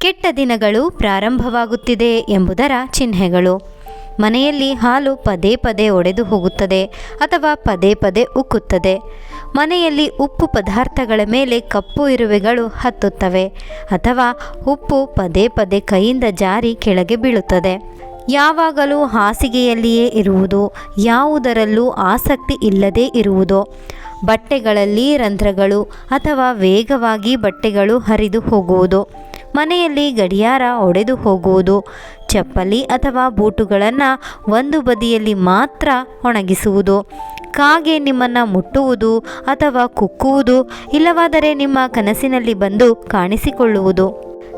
ಕೆಟ್ಟ ದಿನಗಳು ಪ್ರಾರಂಭವಾಗುತ್ತಿದೆ ಎಂಬುದರ ಚಿಹ್ನೆಗಳು. ಮನೆಯಲ್ಲಿ ಹಾಲು ಪದೇ ಪದೇ ಒಡೆದು ಹೋಗುತ್ತದೆ ಅಥವಾ ಪದೇ ಪದೇ ಉಕ್ಕುತ್ತದೆ. ಮನೆಯಲ್ಲಿ ಉಪ್ಪು ಪದಾರ್ಥಗಳ ಮೇಲೆ ಕಪ್ಪು ಇರುವೆಗಳು ಹತ್ತುತ್ತವೆ ಅಥವಾ ಉಪ್ಪು ಪದೇ ಪದೇ ಕೈಯಿಂದ ಜಾರಿ ಕೆಳಗೆ ಬೀಳುತ್ತದೆ. ಯಾವಾಗಲೂ ಹಾಸಿಗೆಯಲ್ಲಿಯೇ ಇರುವುದು, ಯಾವುದರಲ್ಲೂ ಆಸಕ್ತಿ ಇಲ್ಲದೇ ಇರುವುದು, ಬಟ್ಟೆಗಳಲ್ಲಿ ರಂಧ್ರಗಳು ಅಥವಾ ವೇಗವಾಗಿ ಬಟ್ಟೆಗಳು ಹರಿದು ಹೋಗುವುದು, ಮನೆಯಲ್ಲಿ ಗಡಿಯಾರ ಒಡೆದು ಹೋಗುವುದು, ಚಪ್ಪಲಿ ಅಥವಾ ಬೂಟುಗಳನ್ನು ಒಂದು ಬದಿಯಲ್ಲಿ ಮಾತ್ರ ಒಣಗಿಸುವುದು, ಕಾಗೆ ನಿಮ್ಮನ್ನು ಮುಟ್ಟುವುದು ಅಥವಾ ಕುಕ್ಕುವುದು, ಇಲ್ಲವಾದರೆ ನಿಮ್ಮ ಕನಸಿನಲ್ಲಿ ಬಂದು ಕಾಣಿಸಿಕೊಳ್ಳುವುದು,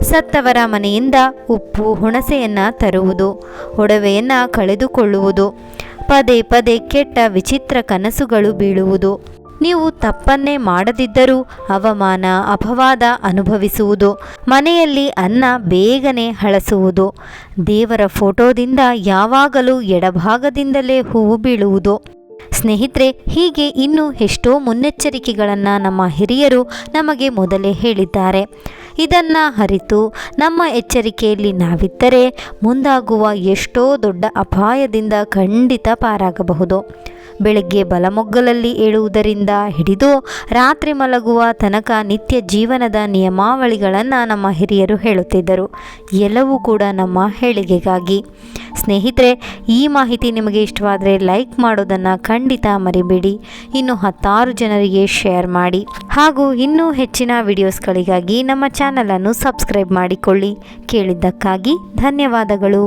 ಸತ್ತವರ ಮನೆಯಿಂದ ಉಪ್ಪು ಹುಣಸೆಯನ್ನು ತರುವುದು, ಒಡವೆಯನ್ನು ಕಳೆದುಕೊಳ್ಳುವುದು, ಪದೇ ಪದೇ ಕೆಟ್ಟ ವಿಚಿತ್ರ ಕನಸುಗಳು ಬೀಳುವುದು, ನೀವು ತಪ್ಪನ್ನೇ ಮಾಡದಿದ್ದರೂ ಅವಮಾನ ಅಪವಾದ ಅನುಭವಿಸುವುದು, ಮನೆಯಲ್ಲಿ ಅನ್ನ ಬೇಗನೆ ಹಳಸುವುದು, ದೇವರ ಫೋಟೋದಿಂದ ಯಾವಾಗಲೂ ಎಡಭಾಗದಿಂದಲೇ ಹೂವು ಬೀಳುವುದು. ಸ್ನೇಹಿತರೆ, ಹೀಗೆ ಇನ್ನೂ ಎಷ್ಟೋ ಮುನ್ನೆಚ್ಚರಿಕೆಗಳನ್ನು ನಮ್ಮ ಹಿರಿಯರು ನಮಗೆ ಮೊದಲೇ ಹೇಳಿದ್ದಾರೆ. ಇದನ್ನು ಅರಿತು ನಮ್ಮ ಎಚ್ಚರಿಕೆಯಲ್ಲಿ ನಾವಿದ್ದರೆ ಮುಂದಾಗುವ ಎಷ್ಟೋ ದೊಡ್ಡ ಅಪಾಯದಿಂದ ಖಂಡಿತ ಪಾರಾಗಬಹುದು. ಬೆಳಗ್ಗೆ ಬಲಮೊಗ್ಗಲಲ್ಲಿ ಏಳುವುದರಿಂದ ಹಿಡಿದು ರಾತ್ರಿ ಮಲಗುವ ತನಕ ನಿತ್ಯ ಜೀವನದ ನಿಯಮಾವಳಿಗಳನ್ನು ನಮ್ಮ ಹಿರಿಯರು ಹೇಳುತ್ತಿದ್ದರು. ಎಲ್ಲವೂ ಕೂಡ ನಮ್ಮ ಏಳಿಗೆಗಾಗಿ. ಸ್ನೇಹಿತರೆ, ಈ ಮಾಹಿತಿ ನಿಮಗೆ ಇಷ್ಟವಾದರೆ ಲೈಕ್ ಮಾಡೋದನ್ನು ಖಂಡಿತ ಮರಿಬೇಡಿ. ಇನ್ನು 10 ಜನರಿಗೆ ಶೇರ್ ಮಾಡಿ ಹಾಗೂ ಇನ್ನೂ ಹೆಚ್ಚಿನ ವಿಡಿಯೋಸ್ಗಳಿಗಾಗಿ ನಮ್ಮ ಚಾನಲನ್ನು ಸಬ್ಸ್ಕ್ರೈಬ್ ಮಾಡಿಕೊಳ್ಳಿ. ಕೇಳಿದ್ದಕ್ಕಾಗಿ ಧನ್ಯವಾದಗಳು.